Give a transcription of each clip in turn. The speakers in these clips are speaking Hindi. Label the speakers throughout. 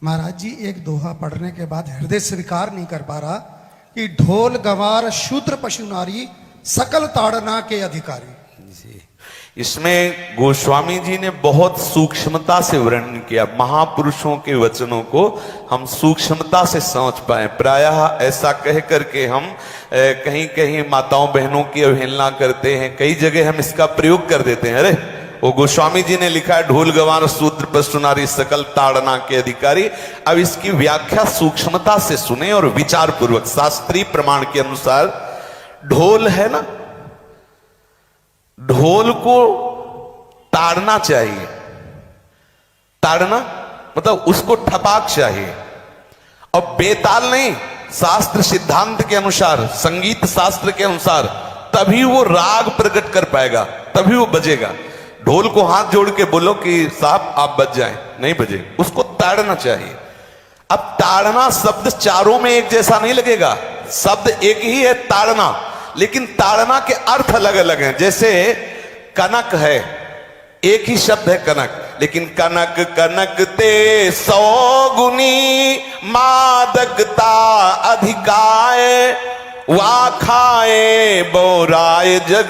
Speaker 1: महाराज जी एक दोहा पढ़ने के बाद हृदय स्वीकार नहीं कर पा रहा कि ढोल गंवार शूद्र पशु नारी सकल ताड़ना के अधिकारी।
Speaker 2: जी, इसमें गोस्वामी जी ने बहुत सूक्ष्मता से वर्णन किया। महापुरुषों के वचनों को हम सूक्ष्मता से समझ पाए। प्रायः ऐसा कह करके हम कहीं कहीं माताओं बहनों की अवहेलना करते हैं, कई जगह हम इसका प्रयोग कर देते हैं। अरे वो गोस्वामी जी ने लिखा है ढोल गंवार शूद्र पशु नारी सकल ताड़ना के अधिकारी। अब इसकी व्याख्या सूक्ष्मता से सुने और विचार पूर्वक। शास्त्रीय प्रमाण के अनुसार ढोल है ना, ढोल को ताड़ना चाहिए। ताड़ना मतलब उसको ठपाक चाहिए और बेताल नहीं। शास्त्र सिद्धांत के अनुसार, संगीत शास्त्र के अनुसार तभी वो राग प्रकट कर पाएगा, तभी वो बजेगा। ढोल को हाथ जोड़ के बोलो कि साहब आप बज जाएं, नहीं बजे, उसको ताड़ना चाहिए। अब ताड़ना शब्द चारों में एक जैसा नहीं लगेगा। शब्द एक ही है ताड़ना, लेकिन ताड़ना के अर्थ अलग अलग हैं। जैसे कनक है, एक ही शब्द है कनक, लेकिन कनक कनक ते 100 गुनी मादकता अधिकाय, वा खाए बोराए जग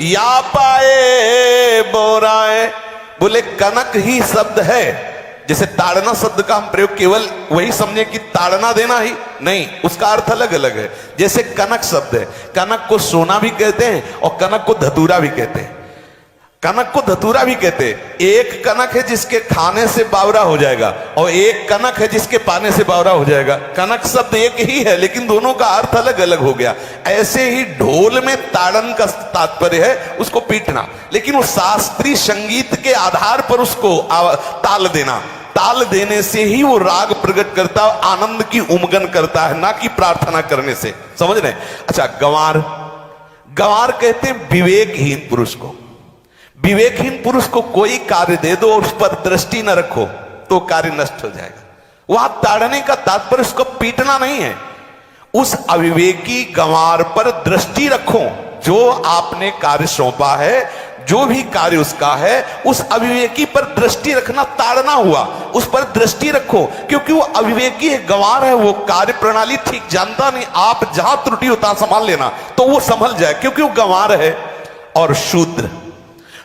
Speaker 2: या पाए बोराए। बोले कनक ही शब्द है। जैसे ताड़ना शब्द का हम प्रयोग केवल वही समझे कि ताड़ना देना ही नहीं, उसका अर्थ अलग अलग है। जैसे कनक शब्द है, कनक को सोना भी कहते हैं और कनक को धतूरा भी कहते हैं। कनक को धतूरा भी कहते हैं। एक कनक है जिसके खाने से बावरा हो जाएगा और एक कनक है जिसके पाने से बावरा हो जाएगा। कनक शब्द एक ही है, लेकिन दोनों का अर्थ अलग अलग हो गया। ऐसे ही ढोल में ताड़न का तात्पर्य है उसको पीटना, लेकिन वो शास्त्रीय संगीत के आधार पर उसको ताल देना। ताल देने से ही वो राग प्रकट करता है, आनंद की उमगन करता है, ना कि प्रार्थना करने से। समझ रहे? अच्छा, गंवार, गंवार कहते हैं विवेकहीन पुरुष को। विवेकहीन पुरुष को कोई कार्य दे दो और उस पर दृष्टि न रखो तो कार्य नष्ट हो जाएगा। वहां ताड़ने का तात्पर्य उसको पीटना नहीं है। उस अविवेकी गंवार पर दृष्टि रखो। जो आपने कार्य सौंपा है, जो भी कार्य उसका है, उस अविवेकी पर दृष्टि रखना ताड़ना हुआ। उस पर दृष्टि रखो, क्योंकि वो अविवेकी है, गंवार है, वो कार्य प्रणाली ठीक जानता नहीं। आप जहां त्रुटि होता संभाल लेना तो वो संभल जाए, क्योंकि वो गंवार है। और शूद्र,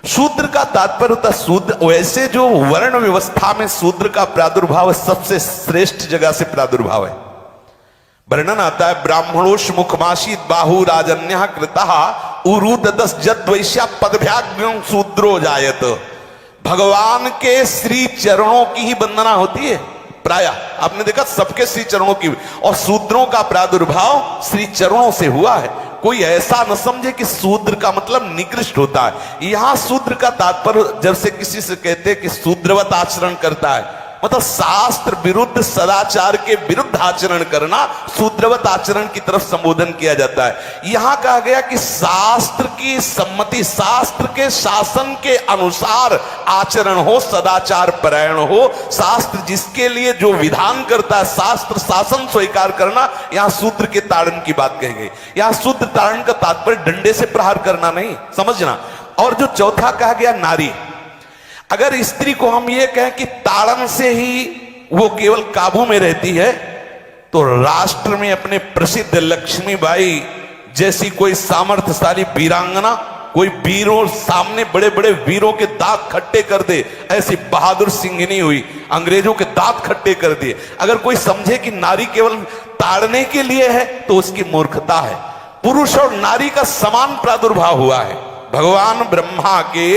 Speaker 2: शूद्र का तात्पर्य होता है शूद्र। वैसे जो वर्ण व्यवस्था में शूद्र का प्रादुर्भाव सबसे श्रेष्ठ जगह से प्रादुर्भाव है। वर्णन आता है ब्राह्मणोष मुखमाशीत बाहु राजन्य कृतः उरुददस जद वैश्या पदभ्याग्यं शूद्रो जायत। भगवान के श्री चरणों की ही वंदना होती है प्राय। आपने देखा सबके श्री चरणों की, और शूद्रों का प्रादुर्भाव श्री चरणों से हुआ है। कोई ऐसा न समझे कि शूद्र का मतलब निकृष्ट होता है। यहां शूद्र का तात्पर्य जब से किसी से कहते हैं कि शूद्रवत आचरण करता है, मतलब शास्त्र विरुद्ध, सदाचार के विरुद्ध आचरण करना शूद्रवत आचरण की तरफ संबोधन किया जाता है। यहां कहा गया कि शास्त्र की सम्मति, शास्त्र के शासन के अनुसार आचरण हो, सदाचार परायण हो। शास्त्र जिसके लिए जो विधान करता है, शास्त्र शासन स्वीकार करना, यहां शूद्र के ताड़न की बात कही गई। यहां शूद्र ताड़न का तात्पर्य डंडे से प्रहार करना नहीं, समझना। और जो चौथा कहा गया नारी, अगर स्त्री को हम ये कहें कि ताड़न से ही वो केवल काबू में रहती है, तो राष्ट्र में अपने प्रसिद्ध लक्ष्मीबाई जैसी कोई सामर्थ्यशाली वीरांगना, कोई वीरों सामने बड़े बड़े वीरों के दांत खट्टे कर दे, ऐसी बहादुर सिंघनी हुई, अंग्रेजों के दांत खट्टे कर दिए। अगर कोई समझे कि नारी केवल ताड़ने के लिए है तो उसकी मूर्खता है। पुरुष और नारी का समान प्रादुर्भाव हुआ है। भगवान ब्रह्मा के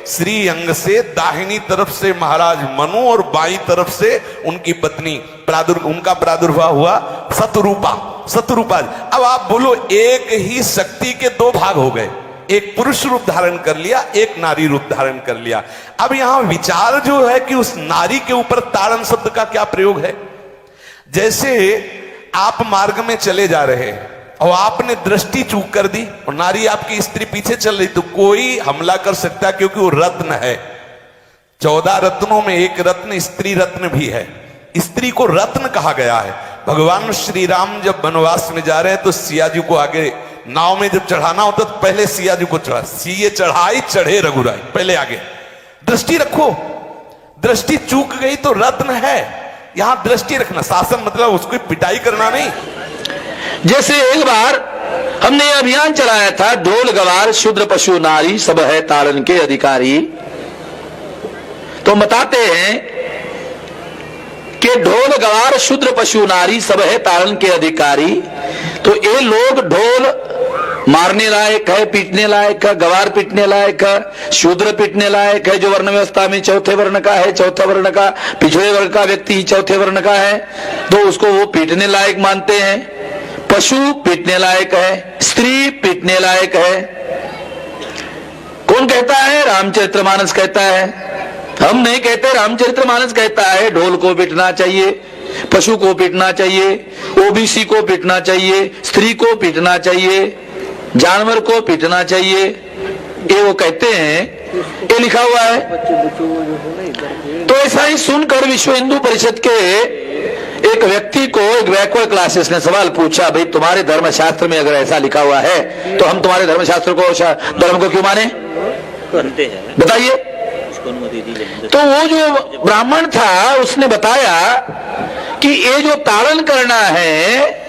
Speaker 2: श्री अंग से दाहिनी तरफ से महाराज मनु और बाईं तरफ से उनकी पत्नी उनका प्रादुर्भाव हुआ शतरूपा। शतरूपा, अब आप बोलो एक ही शक्ति के दो भाग हो गए, एक पुरुष रूप धारण कर लिया, एक नारी रूप धारण कर लिया। अब यहां विचार जो है कि उस नारी के ऊपर ताड़न शब्द का क्या प्रयोग है। जैसे आप मार्ग में चले जा रहे हैं और आपने दृष्टि चूक कर दी और नारी आपकी स्त्री पीछे चल रही, तो कोई हमला कर सकता है, क्योंकि वो रत्न है। 14 रत्नों में एक रत्न स्त्री रत्न भी है। स्त्री को रत्न कहा गया है। भगवान श्री राम जब वनवास में जा रहे हैं तो सिया जी को आगे नाव में जब चढ़ाना होता तो पहले सिया जी को चढ़ा, सीए चढ़ाई चढ़े रघुराई, पहले आगे। दृष्टि रखो, दृष्टि चूक गई तो रत्न है, यहां दृष्टि रखना। शासन मतलब उसकी पिटाई करना नहीं।
Speaker 3: जैसे एक बार हमने ये अभियान चलाया था, ढोल गवार शूद्र पशु नारी सब है ताड़न के अधिकारी। तो बताते हैं कि ढोल गवार शूद्र पशु नारी सब है ताड़न के अधिकारी। तो ये लोग ढोल मारने लायक है, पीटने लायक है, गवार पीटने लायक है, शूद्र पीटने लायक है, जो वर्ण व्यवस्था में चौथे वर्ण का है, चौथा वर्ण का, पिछड़े वर्ग का व्यक्ति ही चौथे वर्ण का है, तो उसको वो पीटने लायक मानते हैं। पशु पीटने लायक है, स्त्री पीटने लायक है। कौन कहता है? रामचरितमानस कहता है। हम नहीं कहते, रामचरितमानस कहता है ढोल को पीटना चाहिए, पशु को पीटना चाहिए, ओबीसी को पीटना चाहिए, स्त्री को पीटना चाहिए, जानवर को पीटना चाहिए। ये वो कहते हैं, ये लिखा हुआ है। तो ऐसा ही सुनकर विश्व हिंदू परिषद के एक व्यक्ति को एक बैकवर्ड क्लासेस ने सवाल पूछा, भाई तुम्हारे धर्मशास्त्र में अगर ऐसा लिखा हुआ है तो हम तुम्हारे धर्मशास्त्र को, धर्म को क्यों माने? बताइए। तो वो जो ब्राह्मण था उसने बताया कि ये जो ताड़न करना है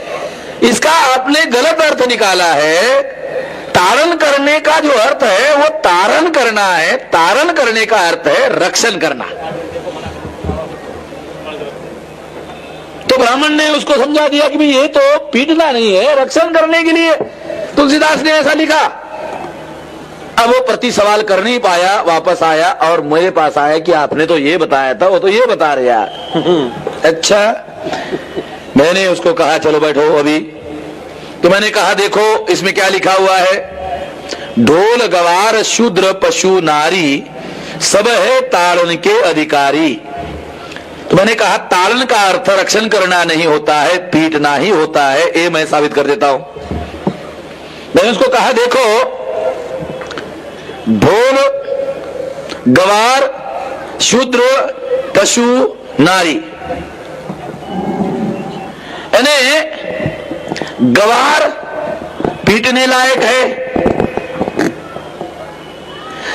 Speaker 3: इसका आपने गलत अर्थ निकाला है। ताड़न करने का जो अर्थ है वो तारण करना है, तारण करने का अर्थ है रक्षण करना। तो ब्राह्मण ने उसको समझा दिया कि भाई ये तो पीटना नहीं है, रक्षण करने के लिए तुलसीदास ने ऐसा लिखा। अब वो प्रति सवाल कर नहीं पाया, वापस आया और मेरे पास आया कि आपने तो ये बताया था, वो तो ये बता रहे यार। अच्छा, मैंने उसको कहा चलो बैठो अभी। तो मैंने कहा देखो इसमें क्या लिखा हुआ है, ढोल गवार शूद्र पशु नारी सब है ताड़न के अधिकारी। तो मैंने कहा ताड़न का अर्थ रक्षण करना नहीं होता है, पीटना ही होता है। ये मैं साबित कर देता हूं। मैंने उसको कहा देखो ढोल गवार शूद्र पशु नारी, यानी गवार पीटने लायक है।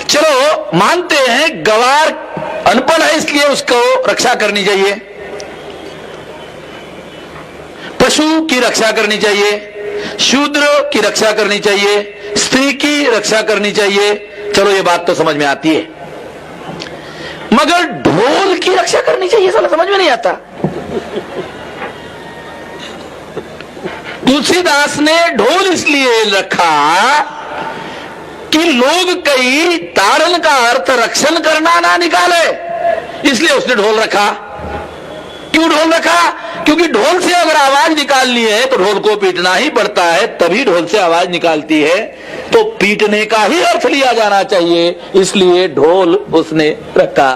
Speaker 3: चलो मानते हैं गवार अनपढ़ है इसलिए उसको रक्षा करनी चाहिए, पशु की रक्षा करनी चाहिए, शूद्र की रक्षा करनी चाहिए, स्त्री की रक्षा करनी चाहिए। चलो ये बात तो समझ में आती है, मगर ढोल की रक्षा करनी चाहिए साला समझ में नहीं आता। तुलसीदास ने ढोल इसलिए रखा कि लोग कई ताड़न का अर्थ रक्षण करना ना निकाले, इसलिए उसने ढोल रखा। क्यों ढोल रखा? क्योंकि ढोल से अगर आवाज निकालनी है तो ढोल को पीटना ही पड़ता है, तभी ढोल से आवाज निकालती है। तो पीटने का ही अर्थ लिया जाना चाहिए, इसलिए ढोल उसने रखा।